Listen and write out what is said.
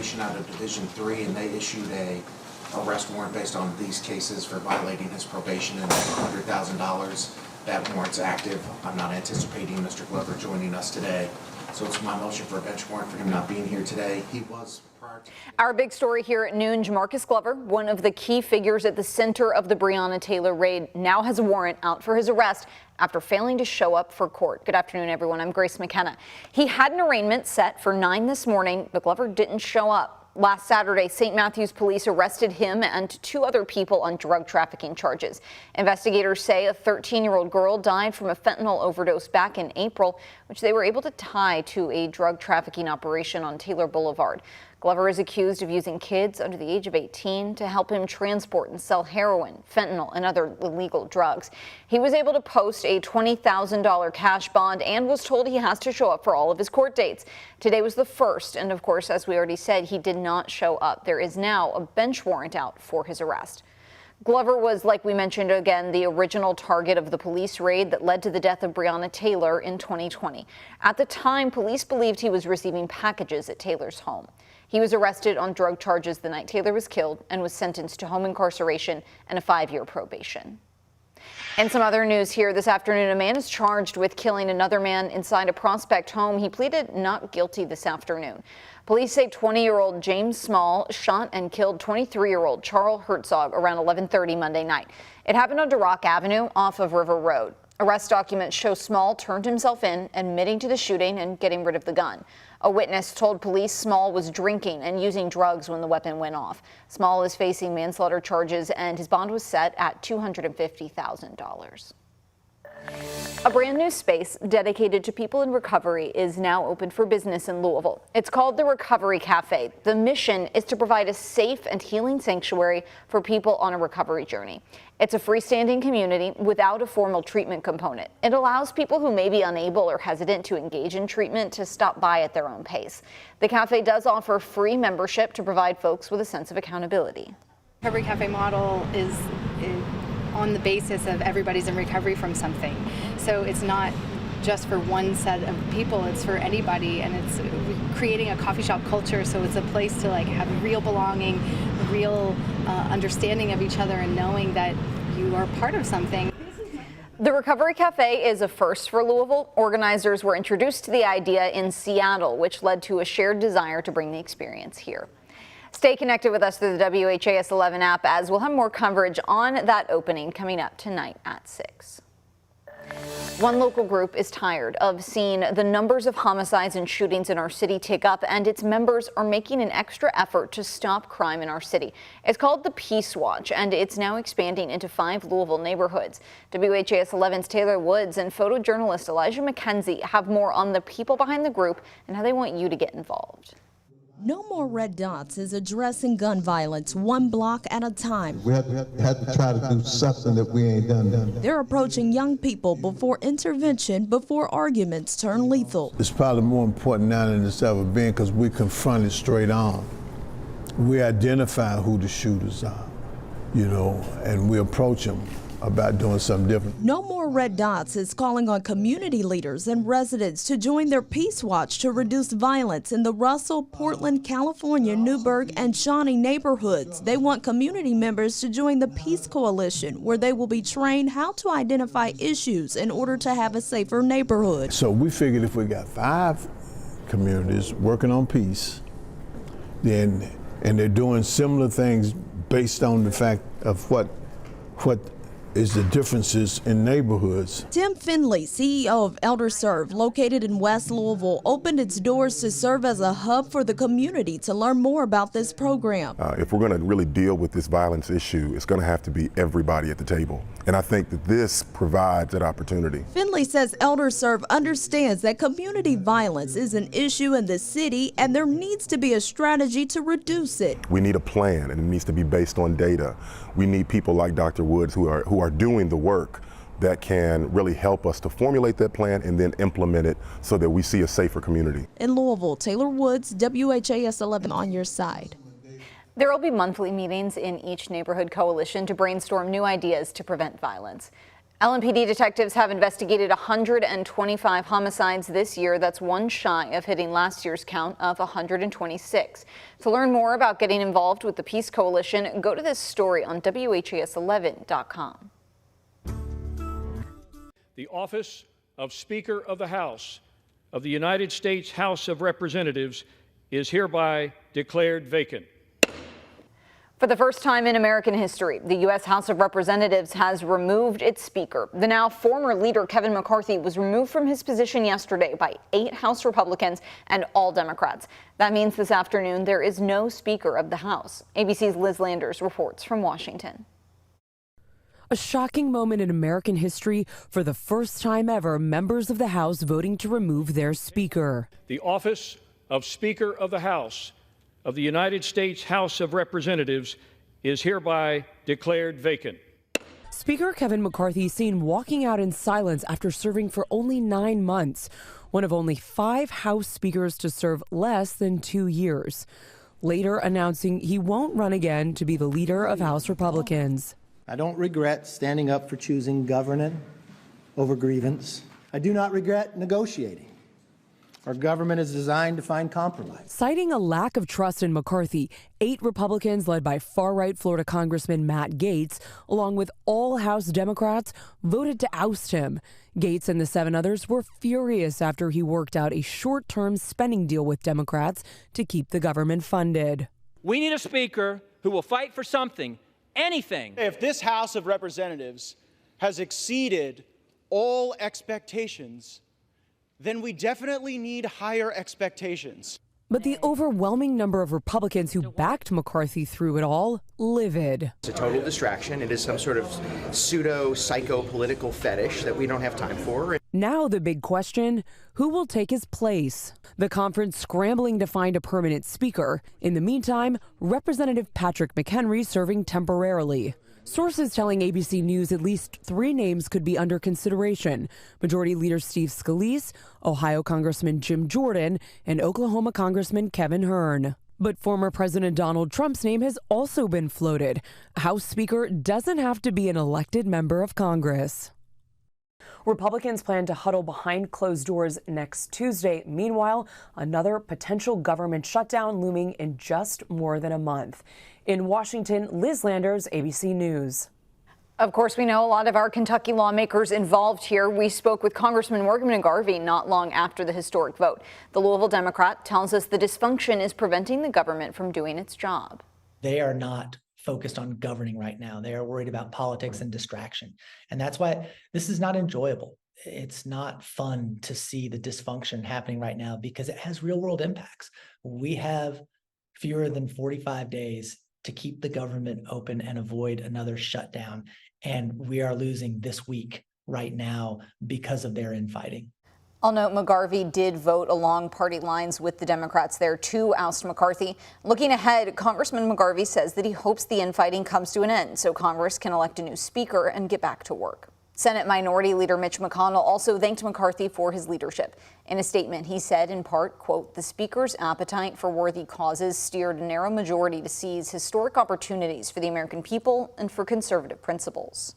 probation out of Division 3, and they issued a arrest warrant based on these cases for violating his probation, and $100,000. That warrant's active. I'm not anticipating Mr. Glover joining us today, so it's my motion for a bench warrant for him not being here today. He was prior to... Our big story here at noon, Jamarcus Glover, one of the key figures at the center of the Breonna Taylor raid, now has a warrant out for his arrest after failing to show up for court. Good afternoon, everyone. I'm Grace McKenna. He had an arraignment set for 9 this morning, but Glover didn't show up. Last Saturday, St. Matthews police arrested him and 2 other people on drug trafficking charges. Investigators say a 13-year-old girl died from a fentanyl overdose back in April, which they were able to tie to a drug trafficking operation on Taylor Boulevard. Glover is accused of using kids under the age of 18 to help him transport and sell heroin, fentanyl, and other illegal drugs. He was able to post a $20,000 cash bond and was told he has to show up for all of his court dates. Today was the first, and of course, as we already said, he did not show up. There is now a bench warrant out for his arrest. Glover was, like we mentioned again, the original target of the police raid that led to the death of Breonna Taylor in 2020. At the time, police believed he was receiving packages at Taylor's home. He was arrested on drug charges the night Taylor was killed and was sentenced to home incarceration and a 5-year probation. And some other news here this afternoon. A man is charged with killing another man inside a Prospect home. He pleaded not guilty this afternoon. Police say 20-year-old James Small shot and killed 23-year-old Charles Herzog around 11:30 Monday night. It happened on DeRock Avenue off of River Road. Arrest documents show Small turned himself in, admitting to the shooting and getting rid of the gun. A witness told police Small was drinking and using drugs when the weapon went off. Small is facing manslaughter charges, and his bond was set at $250,000. A brand new space dedicated to people in recovery is now open for business in Louisville. It's called the Recovery Cafe. The mission is to provide a safe and healing sanctuary for people on a recovery journey. It's a freestanding community without a formal treatment component. It allows people who may be unable or hesitant to engage in treatment to stop by at their own pace. The cafe does offer free membership to provide folks with a sense of accountability. Recovery Cafe model is on the basis of everybody's in recovery from something. So it's not just for one set of people, it's for anybody, and it's creating a coffee shop culture, so it's a place to have real belonging, real understanding of each other, and knowing that you are part of something. The Recovery Cafe is a first for Louisville. Organizers were introduced to the idea in Seattle, which led to a shared desire to bring the experience here. Stay connected with us through the WHAS11 app, as we'll have more coverage on that opening coming up tonight at 6. One local group is tired of seeing the numbers of homicides and shootings in our city tick up, and its members are making an extra effort to stop crime in our city. It's called the Peace Watch, and it's now expanding into 5 Louisville neighborhoods. WHAS11's Taylor Woods and photojournalist Elijah McKenzie have more on the people behind the group and how they want you to get involved. No More Red Dots is addressing gun violence one block at a time. We have to try to do something that we ain't done. They're approaching young people before intervention, before arguments turn lethal. It's probably more important now than it's ever been because we confront it straight on. We identify who the shooters are, and we approach them about doing something different. No More Red Dots is calling on community leaders and residents to join their Peace Watch to reduce violence in the Russell, Portland, California, Newburgh, and Shawnee neighborhoods. They want community members to join the Peace Coalition, where they will be trained how to identify issues in order to have a safer neighborhood. So we figured if we got 5 communities working on peace, and they're doing similar things based on the fact of what is the differences in neighborhoods. Tim Finley, CEO of ElderServe, located in West Louisville, opened its doors to serve as a hub for the community to learn more about this program. If we're going to really deal with this violence issue, it's going to have to be everybody at the table. And I think that this provides that opportunity. Finley says ElderServe understands that community violence is an issue in the city and there needs to be a strategy to reduce it. We need a plan, and it needs to be based on data. We need people like Dr. Woods who are doing the work that can really help us to formulate that plan and then implement it so that we see a safer community. In Louisville, Taylor Woods, WHAS11 on your side. There will be monthly meetings in each neighborhood coalition to brainstorm new ideas to prevent violence. LMPD detectives have investigated 125 homicides this year. That's one shy of hitting last year's count of 126. To learn more about getting involved with the Peace Coalition, go to this story on WHAS11.com. The office of Speaker of the House of the United States House of Representatives is hereby declared vacant. For the first time in American history, the U.S. House of Representatives has removed its speaker. The now former leader, Kevin McCarthy, was removed from his position yesterday by 8 House Republicans and all Democrats. That means this afternoon there is no Speaker of the House. ABC's Liz Landers reports from Washington. A shocking moment in American history. For the first time ever, members of the House voting to remove their speaker. The office of Speaker of the House of the United States House of Representatives is hereby declared vacant. Speaker Kevin McCarthy seen walking out in silence after serving for only 9 months, one of only 5 House speakers to serve less than 2 years. Later announcing he won't run again to be the leader of House Republicans. I don't regret standing up for choosing governance over grievance. I do not regret negotiating. Our government is designed to find compromise. Citing a lack of trust in McCarthy, 8 Republicans led by far-right Florida Congressman Matt Gaetz, along with all House Democrats, voted to oust him. Gaetz and the 7 others were furious after he worked out a short-term spending deal with Democrats to keep the government funded. We need a speaker who will fight for something, anything. If this House of Representatives has exceeded all expectations, then we definitely need higher expectations. But the overwhelming number of Republicans who backed McCarthy through it all, livid. It's a total distraction. It is some sort of pseudo-psycho-political fetish that we don't have time for. Now the big question, who will take his place? The conference scrambling to find a permanent speaker. In the meantime, Representative Patrick McHenry serving temporarily. Sources telling ABC News at least 3 names could be under consideration. Majority Leader Steve Scalise, Ohio Congressman Jim Jordan, and Oklahoma Congressman Kevin Hern. But former President Donald Trump's name has also been floated. A House Speaker doesn't have to be an elected member of Congress. Republicans plan to huddle behind closed doors next Tuesday. Meanwhile, another potential government shutdown looming in just more than a month. In Washington, Liz Landers, ABC News. Of course, we know a lot of our Kentucky lawmakers involved here. We spoke with Congressman Morgan McGarvey not long after the historic vote. The Louisville Democrat tells us the dysfunction is preventing the government from doing its job. They are not focused on governing right now. They are worried about politics and distraction. And that's why this is not enjoyable. It's not fun to see the dysfunction happening right now because it has real world impacts. We have fewer than 45 days to keep the government open and avoid another shutdown. And we are losing this week right now because of their infighting. I'll note McGarvey did vote along party lines with the Democrats there to oust McCarthy. Looking ahead, Congressman McGarvey says that he hopes the infighting comes to an end so Congress can elect a new speaker and get back to work. Senate Minority Leader Mitch McConnell also thanked McCarthy for his leadership. In a statement, he said, in part, quote, "The Speaker's appetite for worthy causes steered a narrow majority to seize historic opportunities for the American people and for conservative principles."